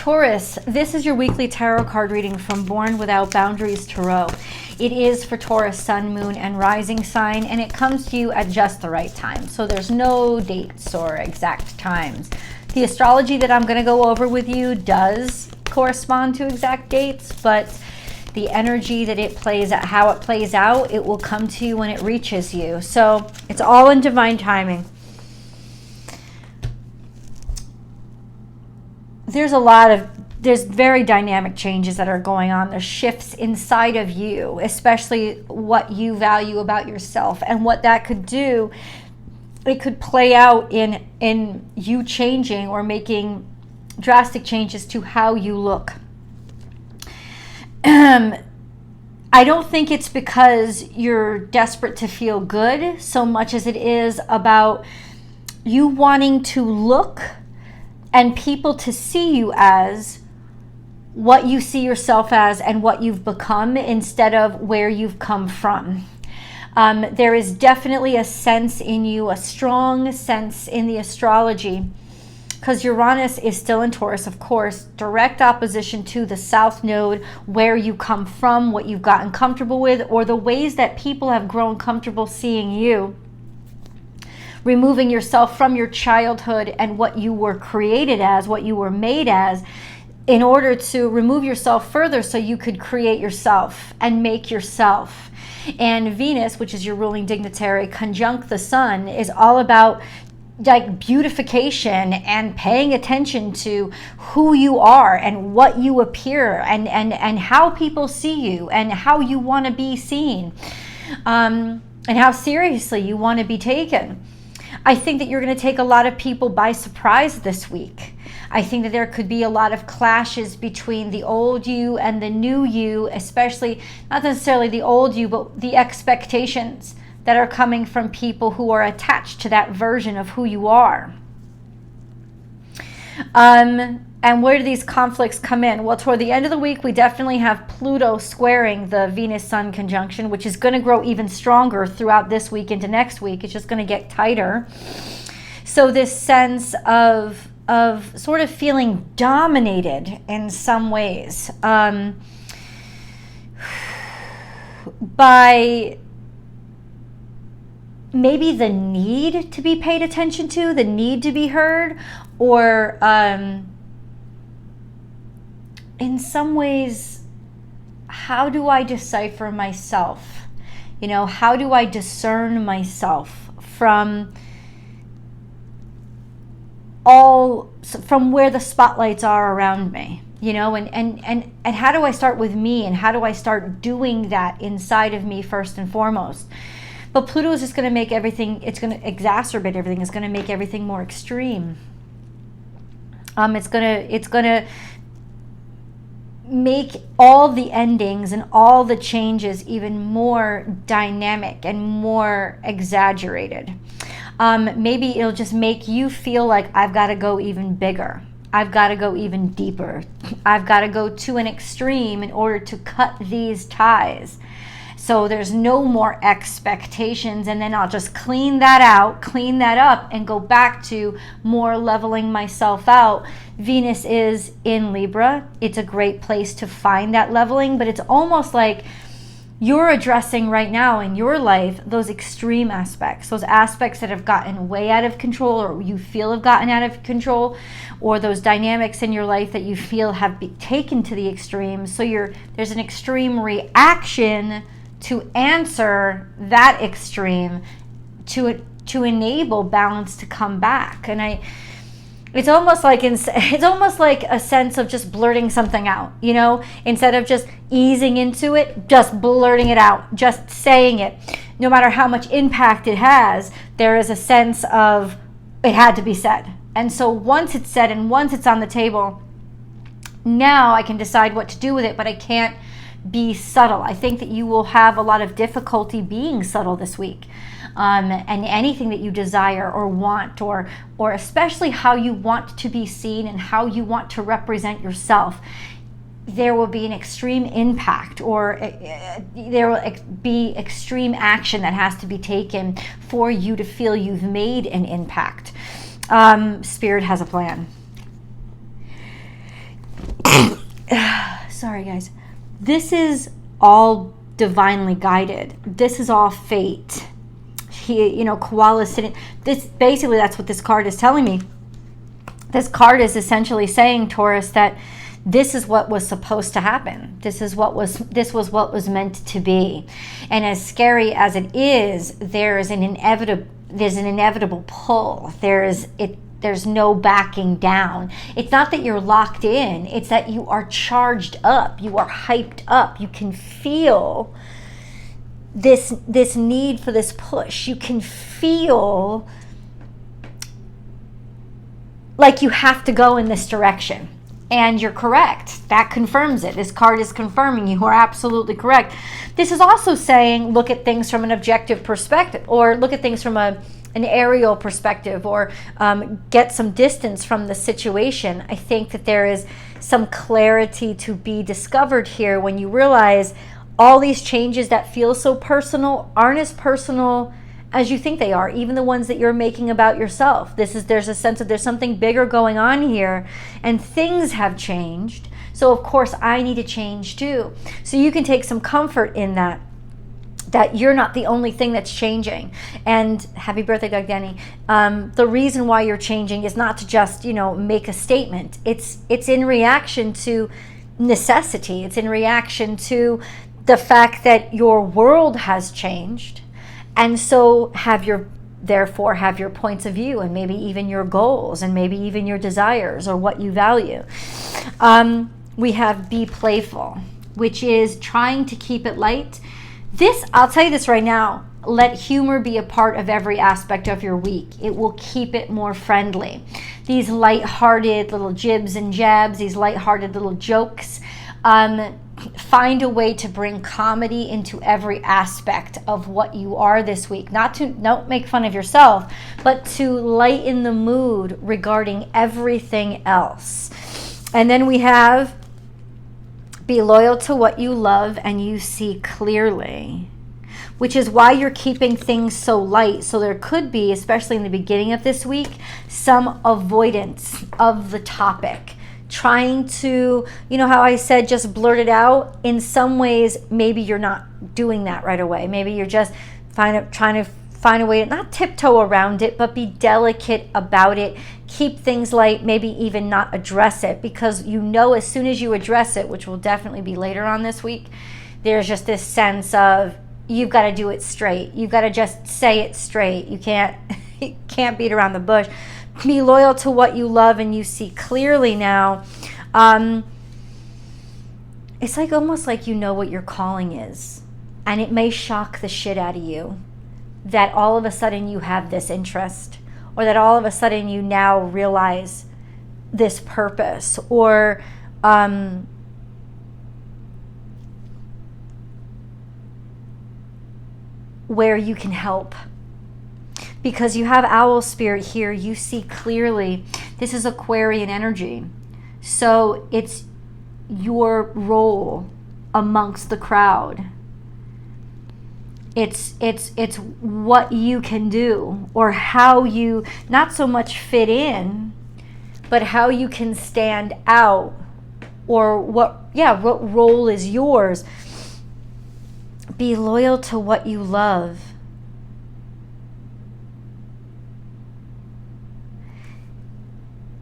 Taurus, this is your weekly tarot card reading from Born Without Boundaries Tarot. It is for Taurus, sun, moon, and rising sign, and it comes to you at just the right time. So there's no dates or exact times. The astrology that I'm going to go over with you does correspond to exact dates, but the energy that it plays out, how it plays out, it will come to you when it reaches you. So it's all in divine timing. There's very dynamic changes that are going on. There's shifts inside of you, especially what you value about yourself, and what that could do. It could play out in you changing or making drastic changes to how you look. I don't think it's because you're desperate to feel good so much as it is about you wanting to look and people to see you as what you see yourself as and what you've become instead of where you've come from. There is definitely a sense in you, a strong sense in the astrology, because Uranus is still in Taurus, of course, direct opposition to the South Node, where you come from, what you've gotten comfortable with, or the ways that people have grown comfortable seeing you. Removing yourself from your childhood and what you were created as, what you were made as, in order to remove yourself further so you could create yourself and make yourself. And Venus, which is your ruling dignitary, conjunct the sun, is all about like beautification and paying attention to who you are and what you appear and how people see you and how you want to be seen, and how seriously you want to be taken. I think that you're going to take a lot of people by surprise this week. I think that there could be a lot of clashes between the old you and the new you, especially not necessarily the old you, but the expectations that are coming from people who are attached to that version of who you are. And where do these conflicts come in? Well, toward the end of the week, we definitely have Pluto squaring the Venus-Sun conjunction, which is going to grow even stronger throughout this week into next week. It's just going to get tighter. So this sense of sort of feeling dominated in some ways by maybe the need to be paid attention to, the need to be heard, or in some ways, how do I decipher myself? You know, how do I discern myself from where the spotlights are around me? You know, and how do I start with me, and how do I start doing that inside of me first and foremost? But Pluto is just going to make everything, it's going to exacerbate everything. It's going to make everything more extreme. It's going to make all the endings and all the changes even more dynamic and more exaggerated. Maybe it'll just make you feel like I've got to go even bigger. I've got to go even deeper. I've got to go to an extreme in order to cut these ties. So there's no more expectations, and then I'll just clean that out, clean that up, and go back to more leveling myself out. Venus is in Libra. It's a great place to find that leveling, but it's almost like you're addressing right now in your life those extreme aspects, those aspects that have gotten way out of control, or you feel have gotten out of control, or those dynamics in your life that you feel have been taken to the extremes. So there's an extreme reaction to answer that extreme, to enable balance to come back. And it's almost like a sense of just blurting something out, you know, instead of just easing into it, just blurting it out, just saying it. No matter how much impact it has, there is a sense of it had to be said. And so once it's said and once it's on the table, now I can decide what to do with it, but I can't be subtle. I think that you will have a lot of difficulty being subtle this week. And anything that you desire or want, or especially how you want to be seen and how you want to represent yourself, there will be an extreme impact, or there will be extreme action that has to be taken for you to feel you've made an impact. Spirit has a plan. sorry guys, this is all divinely guided. This is all fate. Koala sitting. This basically, that's what this card is telling me. This card is essentially saying, Taurus, that this is what was supposed to happen. This was what was meant to be. And as scary as it is, there's an inevitable pull. There's no backing down. It's not that you're locked in, it's that you are charged up, you are hyped up. You can feel this need for this push. You can feel like you have to go in this direction. And you're correct. That confirms it. This card is confirming you are absolutely correct. This is also saying, look at things from an objective perspective, or look at things from an aerial perspective, or get some distance from the situation. I think that there is some clarity to be discovered here when you realize all these changes that feel so personal aren't as personal as you think they are, even the ones that you're making about yourself. There's a sense of there's something bigger going on here, and things have changed. So of course I need to change too. So you can take some comfort in that you're not the only thing that's changing. And happy birthday, Doug Denny. The reason why you're changing is not to just, make a statement. It's in reaction to necessity. It's in reaction to the fact that your world has changed. And so therefore have your points of view, and maybe even your goals, and maybe even your desires, or what you value. We have be playful, which is trying to keep it light. I'll tell you this right now, let humor be a part of every aspect of your week. It will keep it more friendly. These light-hearted little jibs and jabs, these light-hearted little jokes, find a way to bring comedy into every aspect of what you are this week. Don't make fun of yourself, but to lighten the mood regarding everything else. And then we have be loyal to what you love and you see clearly, which is why you're keeping things so light. So there could be, especially in the beginning of this week, some avoidance of the topic. Trying to, how I said, just blurt it out. In some ways, maybe you're not doing that right away. Maybe you're just trying to find a way to not tiptoe around it, but be delicate about it. Keep things light, maybe even not address it, because as soon as you address it, which will definitely be later on this week, there's just this sense of you've got to do it straight. You've got to just say it straight. You can't beat around the bush. Be loyal to what you love and you see clearly now. It's almost like you know what your calling is. And it may shock the shit out of you that all of a sudden you have this interest, or that all of a sudden you now realize this purpose, or where you can help. Because you have owl spirit here, you see clearly. This is Aquarian energy. So it's your role amongst the crowd. It's what you can do, or how you not so much fit in, but how you can stand out, or what role is yours. Be loyal to what you love.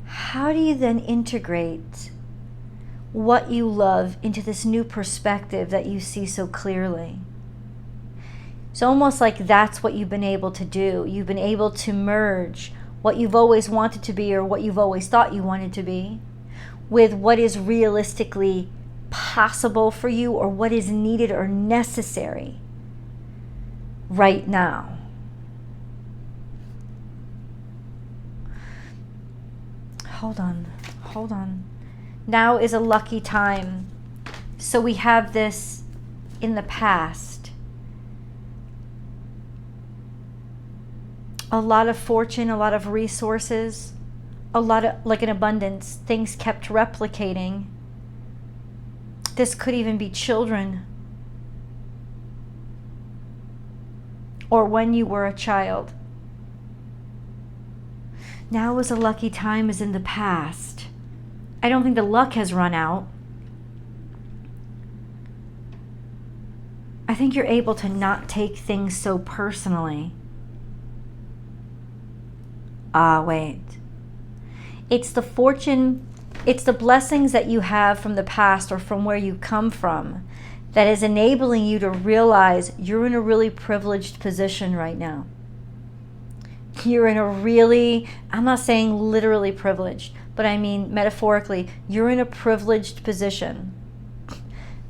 How do you then integrate what you love into this new perspective that you see so clearly? It's almost like that's what you've been able to do. You've been able to merge what you've always wanted to be, or what you've always thought you wanted to be, with what is realistically possible for you, or what is needed or necessary right now. Hold on. Now is a lucky time. So we have this in the past. A lot of fortune, a lot of resources, a lot of, like an abundance, things kept replicating. This could even be children. Or when you were a child. Now is a lucky time is in the past. I don't think the luck has run out. I think you're able to not take things so personally. Wait. It's the fortune, it's the blessings that you have from the past or from where you come from that is enabling you to realize you're in a really privileged position right now. You're in a really, I'm not saying literally privileged, but I mean metaphorically, you're in a privileged position.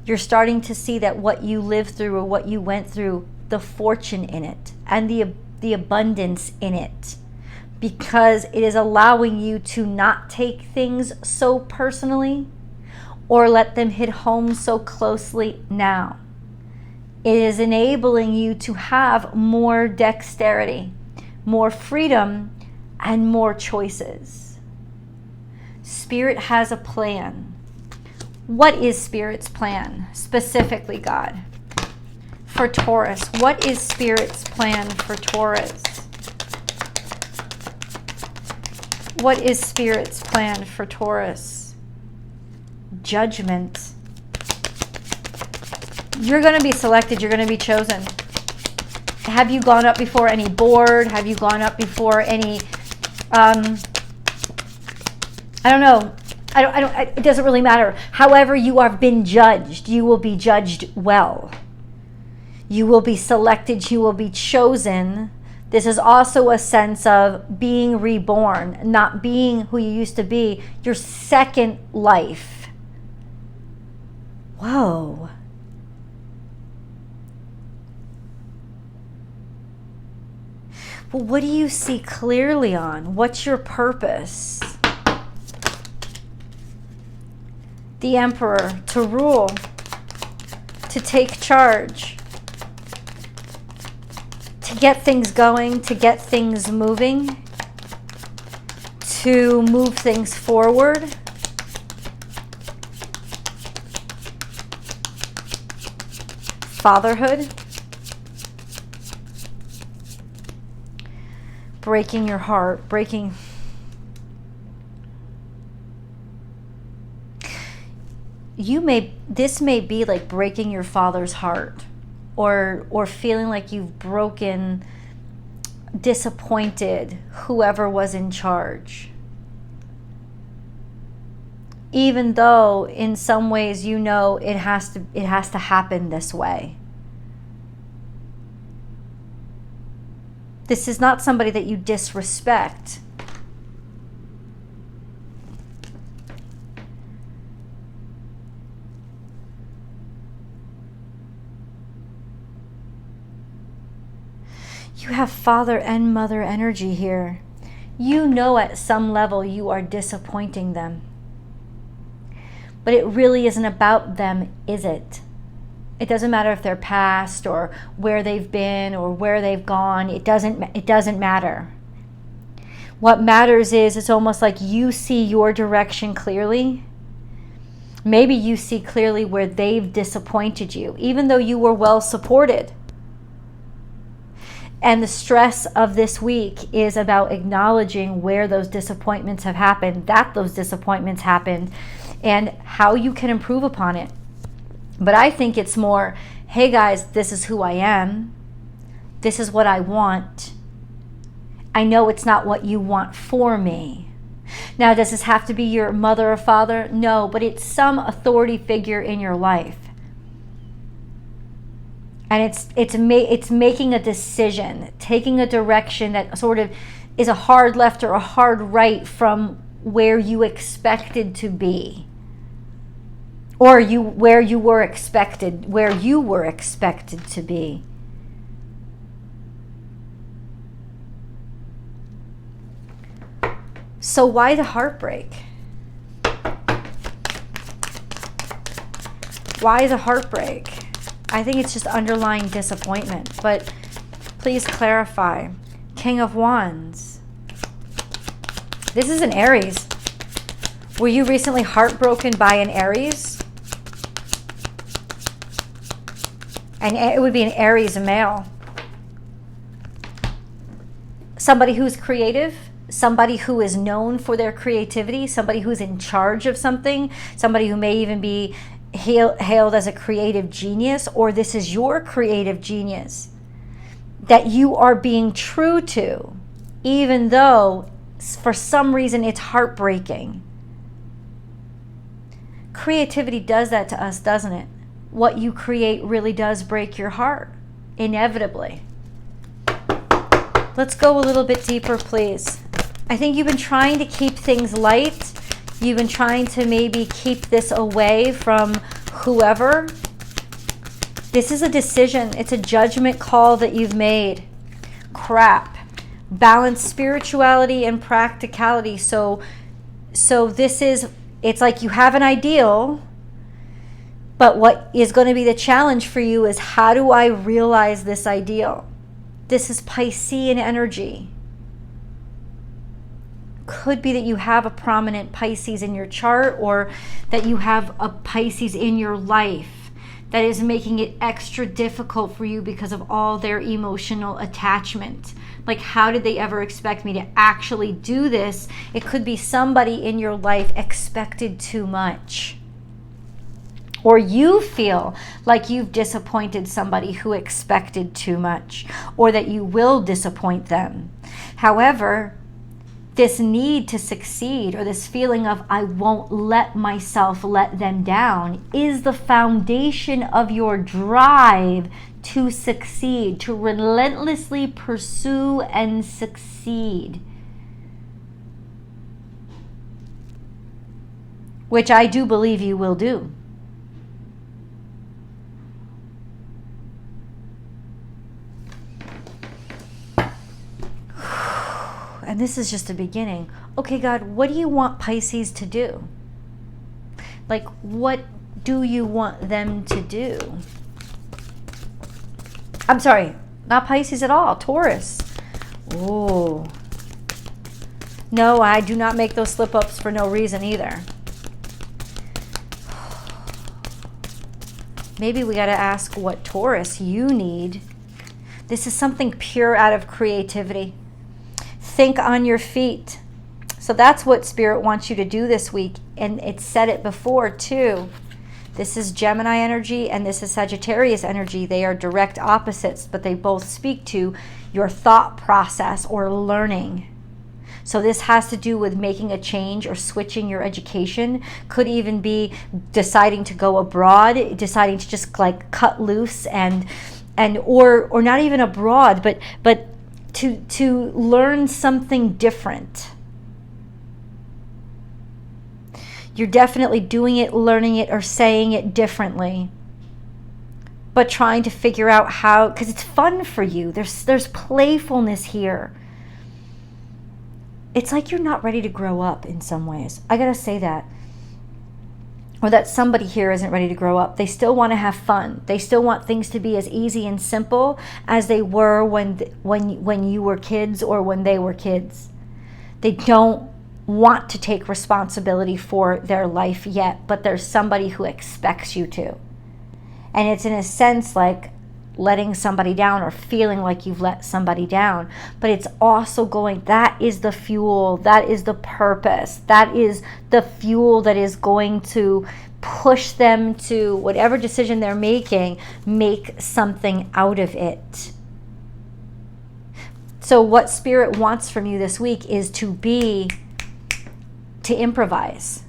You're starting to see that what you lived through or what you went through, the fortune in it and the abundance in it, because it is allowing you to not take things so personally or let them hit home so closely now. It is enabling you to have more dexterity, more freedom, and more choices. Spirit has a plan. What is Spirit's plan? Specifically, God. For Taurus, what is Spirit's plan for Taurus? What is Spirit's plan for Taurus? Judgment. You're going to be selected. You're going to be chosen. Have you gone up before any board? Have you gone up before any, I don't know. It doesn't really matter. However you have been judged, you will be judged well. You will be selected. You will be chosen. This is also a sense of being reborn, not being who you used to be, your second life. Whoa. Well, what do you see clearly on? What's your purpose? The Emperor, to rule, to take charge, to get things going, to get things moving, to move things forward. Fatherhood. Breaking your heart, this may be like breaking your father's heart, or feeling like you've broken, disappointed whoever was in charge. Even though in some ways you know it has to happen this way. This is not somebody that you disrespect. You have father and mother energy here. You know at some level you are disappointing them. But it really isn't about them, is it? It doesn't matter if they're past or where they've been or where they've gone. It doesn't matter. What matters is it's almost like you see your direction clearly. Maybe you see clearly where they've disappointed you, even though you were well supported. And the stress of this week is about acknowledging where those disappointments have happened, that those disappointments happened, and how you can improve upon it. But I think it's more, hey guys, this is who I am. This is what I want. I know it's not what you want for me. Now, does this have to be your mother or father? No, but it's some authority figure in your life. And it's making a decision, taking a direction that sort of is a hard left or a hard right from where you expected to be. Or where you were expected to be. So why the heartbreak? Why the heartbreak? I think it's just underlying disappointment, but please clarify. King of Wands. This is an Aries. Were you recently heartbroken by an Aries? And it would be an Aries male. Somebody who's creative, somebody who is known for their creativity, somebody who's in charge of something, somebody who may even be hailed as a creative genius, or this is your creative genius that you are being true to, even though for some reason it's heartbreaking. Creativity does that to us, doesn't it? What you create really does break your heart, inevitably. Let's go a little bit deeper, please. I think you've been trying to keep things light. You've been trying to maybe keep this away from whoever. This is a decision. It's a judgment call that you've made. Crap. Balance spirituality and practicality. So this is, it's like you have an ideal, but what is going to be the challenge for you is, how do I realize this ideal? This is Piscean energy. Could be that you have a prominent Pisces in your chart, or that you have a Pisces in your life that is making it extra difficult for you because of all their emotional attachment. Like, how did they ever expect me to actually do this? It could be somebody in your life expected too much. Or you feel like you've disappointed somebody who expected too much, or that you will disappoint them. However, this need to succeed, or this feeling of I won't let myself let them down, is the foundation of your drive to succeed, to relentlessly pursue and succeed. Which I do believe you will do. And this is just the beginning. Okay, God, what do you want Pisces to do? Like, what do you want them to do? I'm sorry, not Pisces at all, Taurus. Oh. No, I do not make those slip-ups for no reason either. Maybe we got to ask what Taurus you need. This is something pure out of creativity. Think on your feet. So that's what Spirit wants you to do this week. And it said it before too. This is Gemini energy and this is Sagittarius energy. They are direct opposites, but they both speak to your thought process or learning. So this has to do with making a change or switching your education. Could even be deciding to go abroad, deciding to just like cut loose and or not even abroad, but to learn something different. You're definitely doing it, learning it, or saying it differently, but trying to figure out how, because it's fun for you. There's playfulness here. It's like you're not ready to grow up in some ways. I gotta say that. Or that somebody here isn't ready to grow up. They still want to have fun. They still want things to be as easy and simple as they were when you were kids or when they were kids. They don't want to take responsibility for their life yet, but there's somebody who expects you to. And it's in a sense like letting somebody down or feeling like you've let somebody down. But it's also going, that is the fuel, that is the purpose, that is the fuel that is going to push them to whatever decision they're making, make something out of it. So what Spirit wants from you this week is to improvise,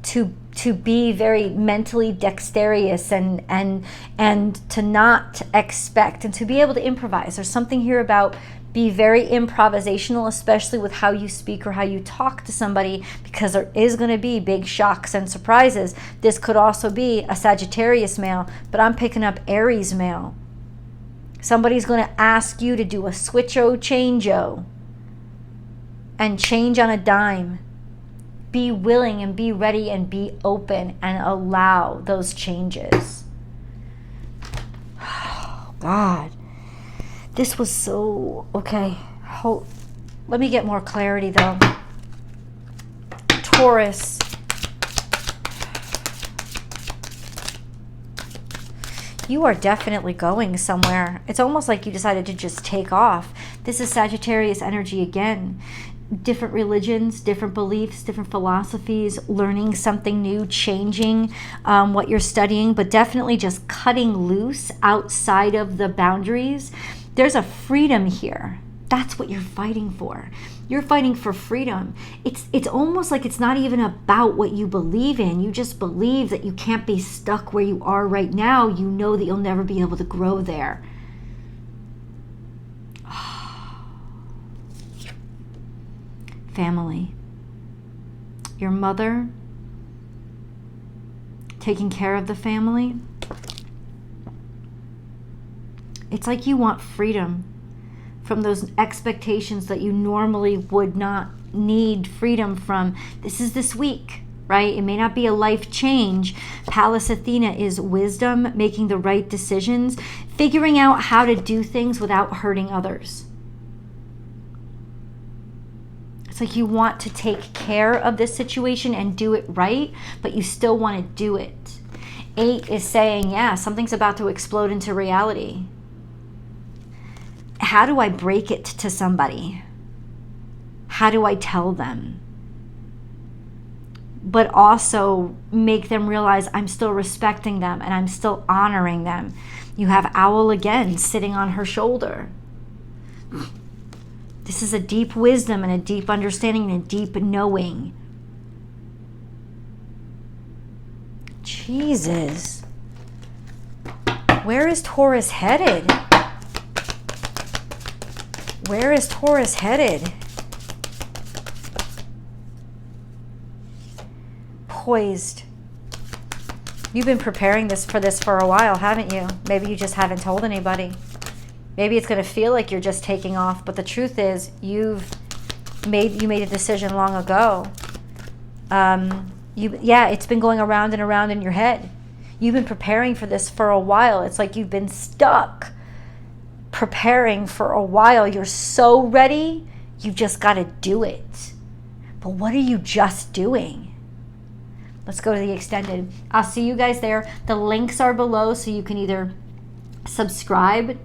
to be very mentally dexterous and to not expect and to be able to improvise. There's something here about be very improvisational, especially with how you speak or how you talk to somebody, because there is going to be big shocks and surprises. This could also be a Sagittarius male, but I'm picking up Aries male. Somebody's going to ask you to do a switcho changeo and change on a dime. Be willing and be ready and be open and allow those changes. Oh, God. This was so... Okay. Let me get more clarity, though. Taurus. You are definitely going somewhere. It's almost like you decided to just take off. This is Sagittarius energy again. different religions, different beliefs, different philosophies, learning something new, changing what you're studying, but definitely just cutting loose outside of the boundaries. There's a freedom here. That's what you're fighting for. You're fighting for freedom. It's almost like it's not even about what you believe in. You just believe that you can't be stuck where you are right now. You know that you'll never be able to grow there. Family. Your mother taking care of the family. It's like you want freedom from those expectations that you normally would not need freedom from. This is this week, right? It may not be a life change. Pallas Athena is wisdom, making the right decisions, figuring out how to do things without hurting others. It's like you want to take care of this situation and do it right, but you still want to do it. 8 is saying, yeah, something's about to explode into reality. How do I break it to somebody? How do I tell them? But also make them realize I'm still respecting them and I'm still honoring them. You have Owl again sitting on her shoulder. This is a deep wisdom and a deep understanding and a deep knowing. Jesus. Where is Taurus headed? Where is Taurus headed? Poised. You've been preparing for this for a while, haven't you? Maybe you just haven't told anybody. Maybe it's going to feel like you're just taking off, but the truth is you made a decision long ago. It's been going around and around in your head. You've been preparing for this for a while. It's like you've been stuck preparing for a while. You're so ready, you've just got to do it. But what are you just doing? Let's go to the extended. I'll see you guys there. The links are below, so you can either subscribe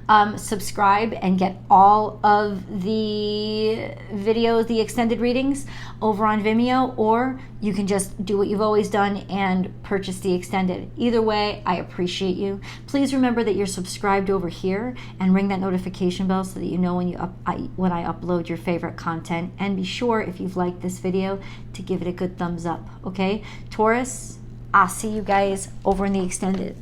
and get all of the videos, the extended readings over on Vimeo, or you can just do what you've always done and purchase the extended. Either way, I appreciate you. Please remember that you're subscribed over here and ring that notification bell so that you know when I upload your favorite content. And be sure, if you've liked this video, to give it a good thumbs up, okay? Taurus, I'll see you guys over in the extended.